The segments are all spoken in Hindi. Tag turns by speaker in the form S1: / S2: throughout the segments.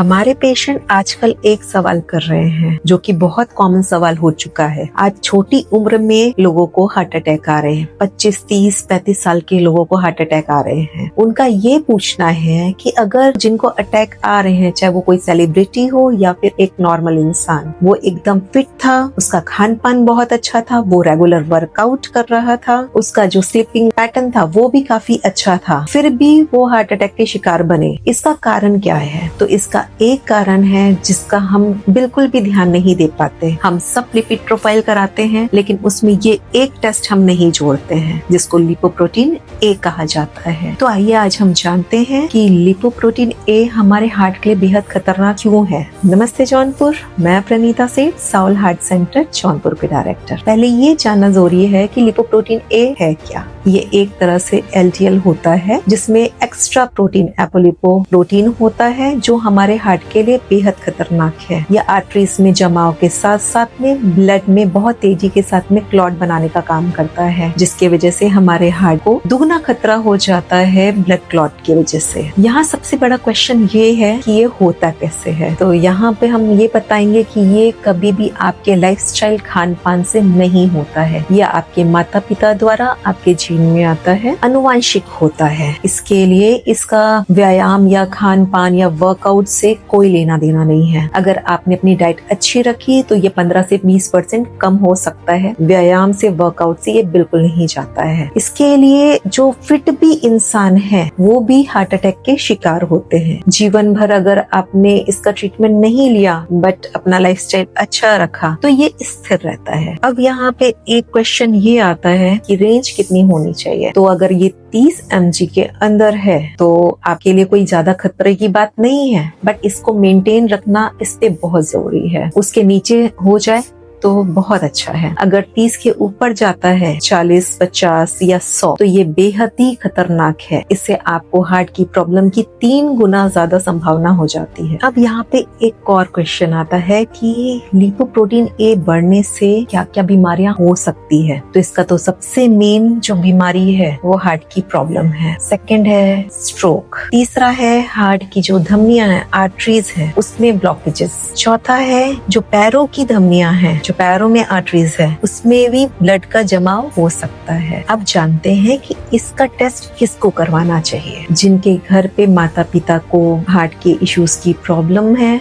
S1: हमारे पेशेंट आजकल एक सवाल कर रहे हैं जो कि बहुत कॉमन सवाल हो चुका है। आज छोटी उम्र में लोगों को हार्ट अटैक आ रहे हैं, 25, 30, 35 साल के लोगों को हार्ट अटैक आ रहे हैं। उनका ये पूछना है कि अगर जिनको अटैक आ रहे हैं, चाहे वो कोई सेलिब्रिटी हो या फिर एक नॉर्मल इंसान, वो एकदम फिट था, उसका खान पान बहुत अच्छा था, वो रेगुलर वर्कआउट कर रहा था, उसका जो स्लीपिंग पैटर्न था वो भी काफी अच्छा था, फिर भी वो हार्ट अटैक के शिकार बने। इसका कारण क्या है? तो इसका एक कारण है जिसका हम बिल्कुल भी ध्यान नहीं दे पाते। हम सब लिपिड प्रोफाइल कराते हैं, लेकिन उसमें ये एक टेस्ट हम नहीं जोड़ते हैं जिसको लिपोप्रोटीन ए कहा जाता है। तो आइए आज हम जानते हैं कि लिपोप्रोटीन ए हमारे हार्ट के लिए बेहद खतरनाक क्यों है। नमस्ते जौनपुर, मैं प्रणीता सेठ, साउल हार्ट सेंटर जौनपुर के डायरेक्टर। पहले ये जानना जरूरी है कि लिपोप्रोटीन ए है क्या। ये एक तरह से LDL होता है जिसमें एक्स्ट्रा प्रोटीन एपोलिपोप्रोटीन होता है जो हमारे हार्ट के लिए बेहद खतरनाक है। यह आर्टरीज में जमाव के साथ साथ में ब्लड में बहुत तेजी के साथ में क्लॉट बनाने का काम करता है, जिसके वजह से हमारे हार्ट को दुगना खतरा हो जाता है ब्लड क्लॉट की वजह से। यहाँ सबसे बड़ा क्वेश्चन ये है कि ये होता कैसे है। तो यहाँ पे हम ये बताएंगे कि ये कभी भी आपके लाइफस्टाइल खान पान से नहीं होता है, या आपके माता पिता द्वारा आपके जीन में आता है, अनुवांशिक होता है। इसके लिए इसका व्यायाम या खान पान या वर्कआउट से कोई लेना देना नहीं है। अगर आपने अपनी डाइट अच्छी रखी तो ये 15 से 20% कम हो सकता है। व्यायाम से, वर्कआउट से ये बिल्कुल नहीं जाता है। इसके लिए जो फिट भी इंसान है वो भी हार्ट अटैक के शिकार होते हैं। जीवन भर अगर आपने इसका ट्रीटमेंट नहीं लिया बट अपना लाइफस्टाइल अच्छा रखा तो ये स्थिर रहता है। अब यहाँ पे एक क्वेश्चन ये आता है कि रेंज कितनी होनी चाहिए। तो अगर ये 30 mg के अंदर है तो आपके लिए कोई ज्यादा खतरे की बात नहीं है, बट इसको मेंटेन रखना इस पे बहुत जरूरी है। उसके नीचे हो जाए तो बहुत अच्छा है। अगर 30 के ऊपर जाता है, 40, 50 या 100, तो ये बेहद ही खतरनाक है। इससे आपको हार्ट की प्रॉब्लम की 3 गुना ज्यादा संभावना हो जाती है। अब यहाँ पे एक और क्वेश्चन आता है कि लिपोप्रोटीन ए बढ़ने से क्या क्या बीमारियां हो सकती है। तो इसका तो सबसे मेन जो बीमारी है वो हार्ट की प्रॉब्लम है। सेकंड है स्ट्रोक। तीसरा है हार्ट की जो धमनियां है, आर्टरीज है, उसमें ब्लॉकेजेस। चौथा है जो पैरों की धमनियां हैं, जो पैरों में आर्टरीज है, उसमें भी ब्लड का जमाव हो सकता है। अब जानते हैं कि इसका टेस्ट किसको करवाना चाहिए। जिनके घर पे माता पिता को हार्ट के इश्यूज की प्रॉब्लम है,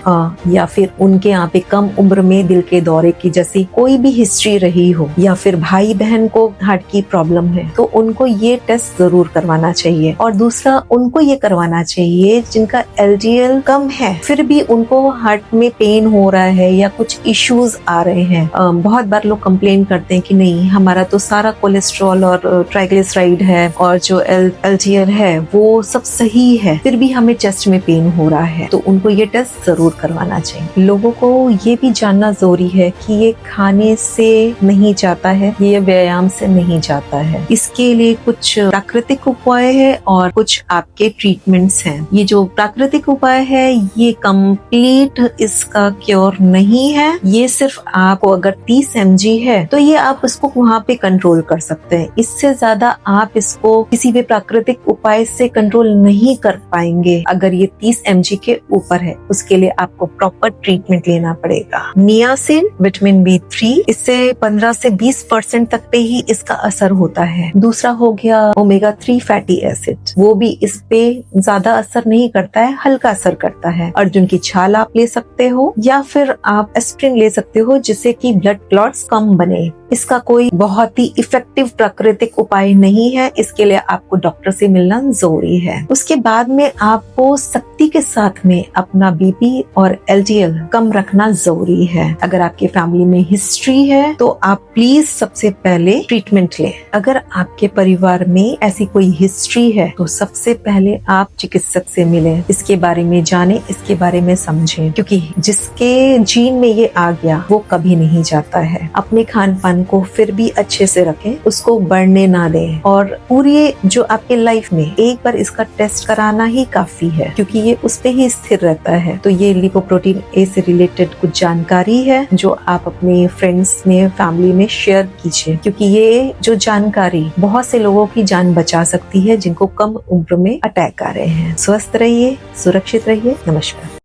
S1: या फिर उनके यहाँ पे कम उम्र में दिल के दौरे की जैसी कोई भी हिस्ट्री रही हो, या फिर भाई बहन को हार्ट की प्रॉब्लम है, तो उनको ये टेस्ट जरूर करवाना चाहिए। और दूसरा उनको ये करवाना चाहिए जिनका LDL कम है फिर भी उनको हार्ट में पेन हो रहा है या कुछ इश्यूज आ रहे हैं। बहुत बार लोग कंप्लेन करते हैं कि नहीं, हमारा तो सारा कोलेस्ट्रॉल और ट्राइग्लिसराइड है और जो LDL है वो सब सही है, फिर भी हमें चेस्ट में पेन हो रहा है, तो उनको ये टेस्ट जरूर करवाना चाहिए। लोगों को ये भी जानना जरूरी है कि ये खाने से नहीं जाता है, ये व्यायाम से नहीं जाता है। इसके लिए कुछ प्राकृतिक उपाय है और कुछ आपके ट्रीटमेंट्स हैं। ये जो प्राकृतिक उपाय है ये कंप्लीट इसका क्योर नहीं है। ये सिर्फ आपको अगर 30 mg है तो ये आप इसको वहाँ पे कंट्रोल कर सकते हैं। इससे ज्यादा आप इसको किसी भी प्राकृतिक उपाय से कंट्रोल नहीं कर पाएंगे। अगर ये 30 mg के ऊपर है उसके लिए आपको प्रॉपर ट्रीटमेंट लेना पड़ेगा। नियासिन, विटामिन B3, इससे 15 से 20% तक पे ही इसका असर होता है। दूसरा हो गया ओमेगा 3 फैटी एसिड, वो भी इस पे ज्यादा असर नहीं करता है, हल्का असर करता है। अर्जुन की छाल आप ले सकते हो या फिर आप एस्प्रिन ले सकते हो जिससे कि ब्लड क्लॉट्स कम बने। इसका कोई बहुत ही इफेक्टिव प्राकृतिक उपाय नहीं है। इसके लिए आपको डॉक्टर से मिलना जरूरी है। उसके बाद में आपको सख्ती के साथ में अपना BP और LDL कम रखना जरूरी है। अगर आपके फैमिली में हिस्ट्री है तो आप प्लीज सबसे पहले ट्रीटमेंट लें। अगर आपके परिवार में ऐसी कोई हिस्ट्री है तो सबसे पहले आप चिकित्सक से मिलें, इसके बारे में जाने, इसके बारे में समझें, क्योंकि जिसके जीन में ये आ गया वो कभी नहीं जाता है। अपने खान पान को फिर भी अच्छे से रखें, उसको बढ़ने ना दें, और पूरी जो आपके लाइफ में एक बार इसका टेस्ट कराना ही काफी है, क्योंकि ये उस पे ही स्थिर रहता है। तो ये लिपोप्रोटीन ए से रिलेटेड कुछ जानकारी है जो आप अपने फ्रेंड्स में, फैमिली में शेयर कीजिए, क्योंकि ये जो जानकारी बहुत से लोगों की जान बचा सकती है जिनको कम उम्र में अटैक आ रहे हैं। स्वस्थ रहिए, सुरक्षित रहिए। नमस्कार।